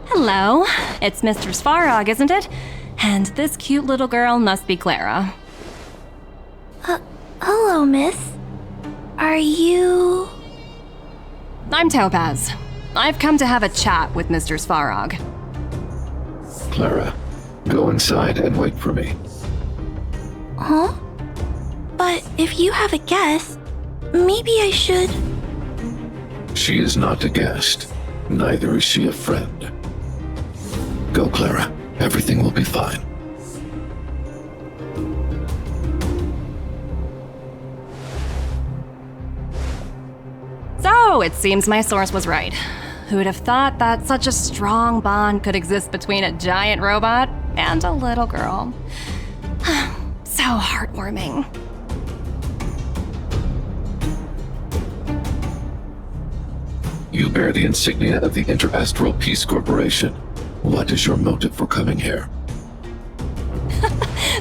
Hello, it's Mr. Svarog, isn't it? And this cute little girl must be Clara. Hello, miss. Are you... I'm Topaz. I've come to have a chat with Mr. Svarog. Clara, go inside and wait for me. Huh? But if you have a guest, maybe I should... She is not a guest. Neither is she a friend. Go, Clara. Everything will be fine. So, it seems my source was right. Who'd have thought that such a strong bond could exist between a giant robot and a little girl? So heartwarming. You bear the insignia of the Interastral Peace Corporation. What is your motive for coming here?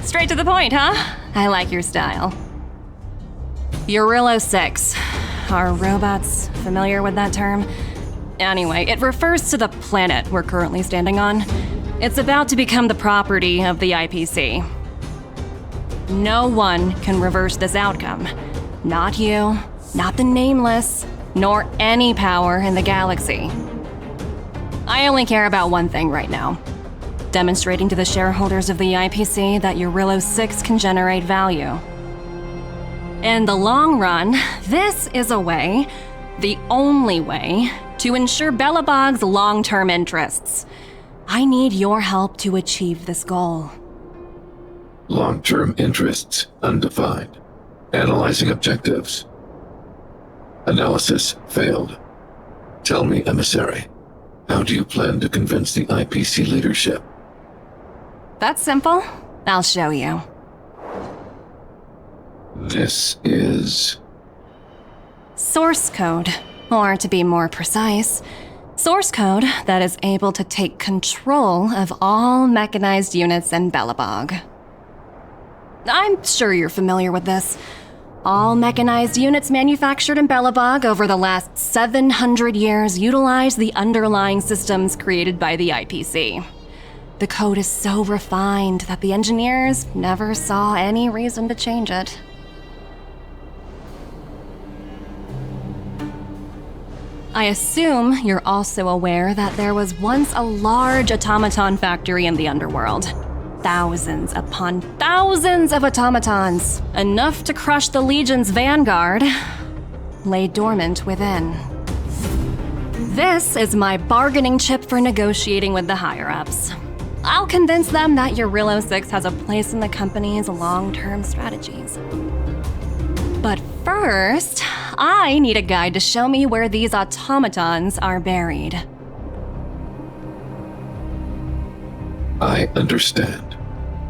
Straight to the point, huh? I like your style. Jarilo-VI. Are robots familiar with that term? Anyway, it refers to the planet we're currently standing on. It's about to become the property of the IPC. No one can reverse this outcome. Not you, not the Nameless, nor any power in the galaxy. I only care about one thing right now. Demonstrating to the shareholders of the IPC that Jarilo-VI can generate value. In the long run, this is a way, the only way, to ensure Belobog's long-term interests. I need your help to achieve this goal. Long-term interests undefined. Analyzing objectives. Analysis failed. Tell me, emissary, how do you plan to convince the IPC leadership? That's simple. I'll show you. This is... Source code, or to be more precise, source code that is able to take control of all mechanized units in Belobog. I'm sure you're familiar with this. All mechanized units manufactured in Belobog over the last 700 years utilize the underlying systems created by the IPC. The code is so refined that the engineers never saw any reason to change it. I assume you're also aware that there was once a large automaton factory in the underworld. Thousands upon thousands of automatons, enough to crush the Legion's vanguard, lay dormant within. This is my bargaining chip for negotiating with the higher-ups. I'll convince them that Jarilo-VI has a place in the company's long-term strategies. But first, I need a guide to show me where these automatons are buried. I understand.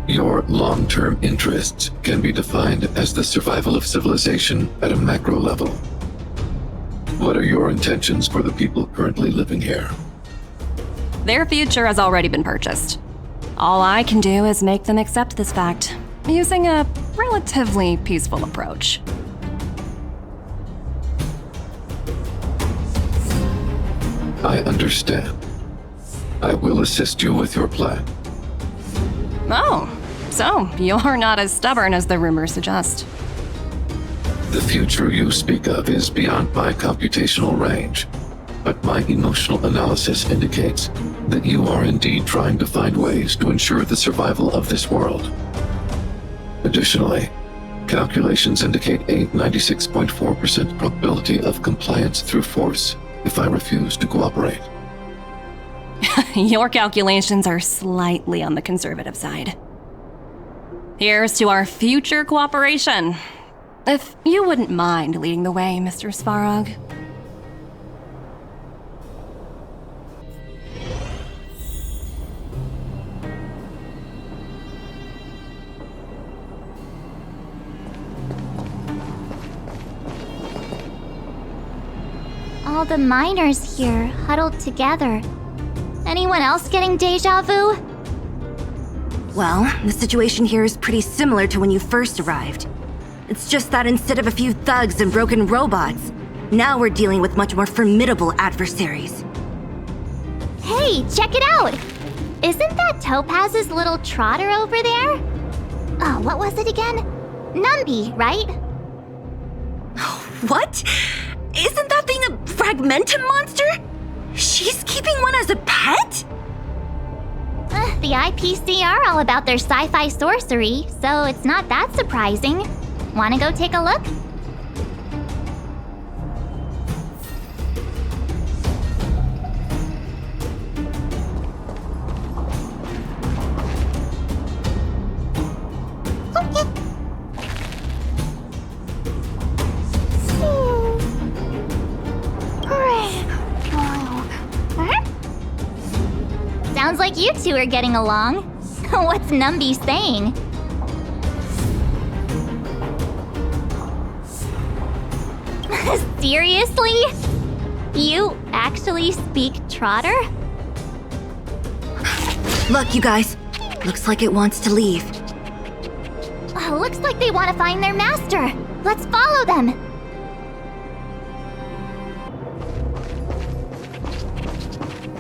Your long-term interests can be defined as the survival of civilization at a macro level. What are your intentions for the people currently living here? Their future has already been purchased. All I can do is make them accept this fact, using a relatively peaceful approach. I understand. I will assist you with your plan. Oh, so you're not as stubborn as the rumors suggest. The future you speak of is beyond my computational range, but my emotional analysis indicates that you are indeed trying to find ways to ensure the survival of this world. Additionally, calculations indicate a 96.4% probability of compliance through force if I refuse to cooperate. Your calculations are slightly on the conservative side. Here's to our future cooperation. If you wouldn't mind leading the way, Mr. Svarog. All the miners here, huddled together. Anyone else getting deja vu? Well, the situation here is pretty similar to when you first arrived. It's just that instead of a few thugs and broken robots, Now we're dealing with much more formidable adversaries. Hey, check it out! Isn't that Topaz's little trotter over there? Oh, what was it again? Numby, right? What? Isn't that thing a fragmentum monster? She's keeping one as a pet? The IPC are all about their sci-fi sorcery, so it's not that surprising. Wanna go take a look? Sounds like you two are getting along. What's Numby saying? Seriously? You actually speak Trotter? Look, you guys. Looks like it wants to leave. Looks like they want to find their master. Let's follow them.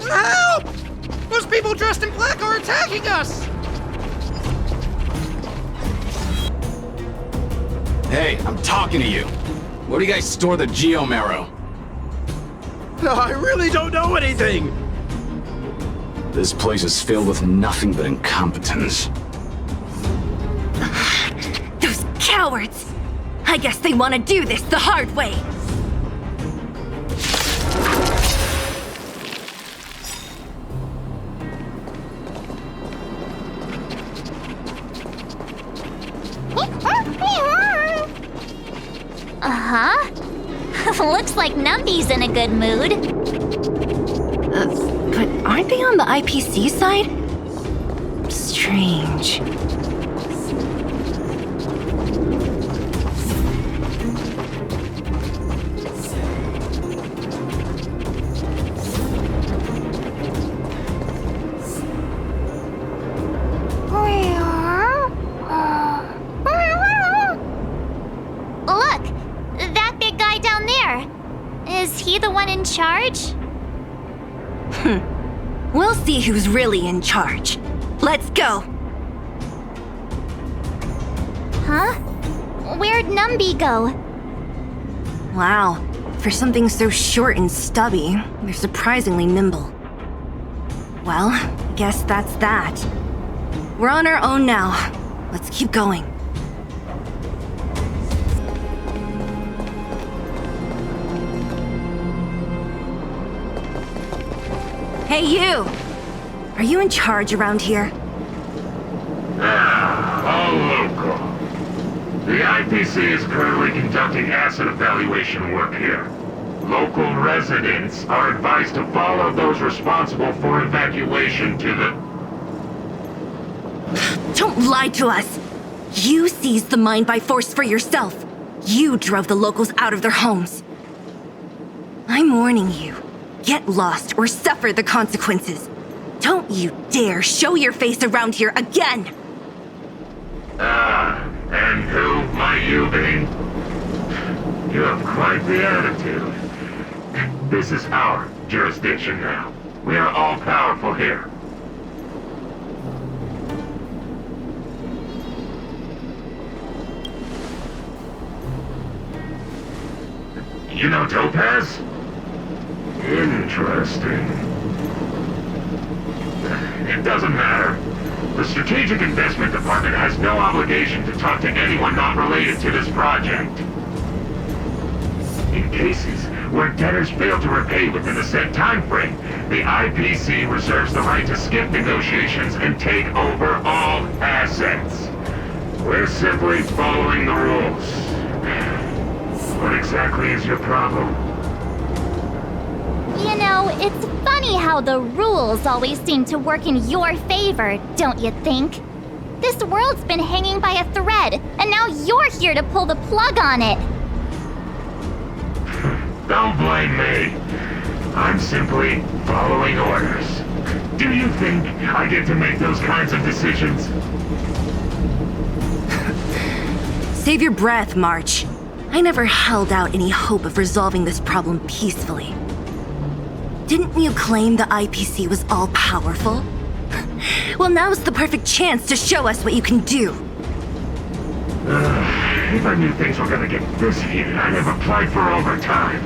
Help! Those people dressed in black are attacking us! Hey, I'm talking to you. Where do you guys store the Geomarrow? I really don't know anything! This place is filled with nothing but incompetence. Those cowards! I guess they want to do this the hard way. Looks like Numby's in a good mood. But aren't they on the IPC side? Strange. Look! That big guy down there! Is he the one in charge? We'll see who's really in charge. Let's go! Huh? Where'd Numby go? Wow. For something so short and stubby, they're surprisingly nimble. Well, guess that's that. We're on our own now. Let's keep going. Hey, you! Are you in charge around here? All local. The IPC is currently conducting asset evaluation work here. Local residents are advised to follow those responsible for evacuation to the... Don't lie to us! You seized the mine by force for yourself. You drove the locals out of their homes. I'm warning you. Get lost or suffer the consequences. Don't you dare show your face around here again! And who might you be? You have quite the attitude. This is our jurisdiction now. We are all powerful here. You know Topaz? Interesting. It doesn't matter. The Strategic Investment Department has no obligation to talk to anyone not related to this project. In cases where debtors fail to repay within a set time frame, the IPC reserves the right to skip negotiations and take over all assets. We're simply following the rules. What exactly is your problem? You know, it's funny how the rules always seem to work in your favor, don't you think? This world's been hanging by a thread, and now you're here to pull the plug on it. Don't blame me. I'm simply following orders. Do you think I get to make those kinds of decisions? Save your breath, March. I never held out any hope of resolving this problem peacefully. Didn't you claim the IPC was all-powerful? Well, now's the perfect chance to show us what you can do. If I knew things were gonna get this heated, I'd have applied for overtime.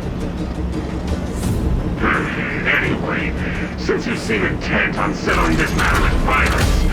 Anyway, since you seem intent on settling this matter with violence,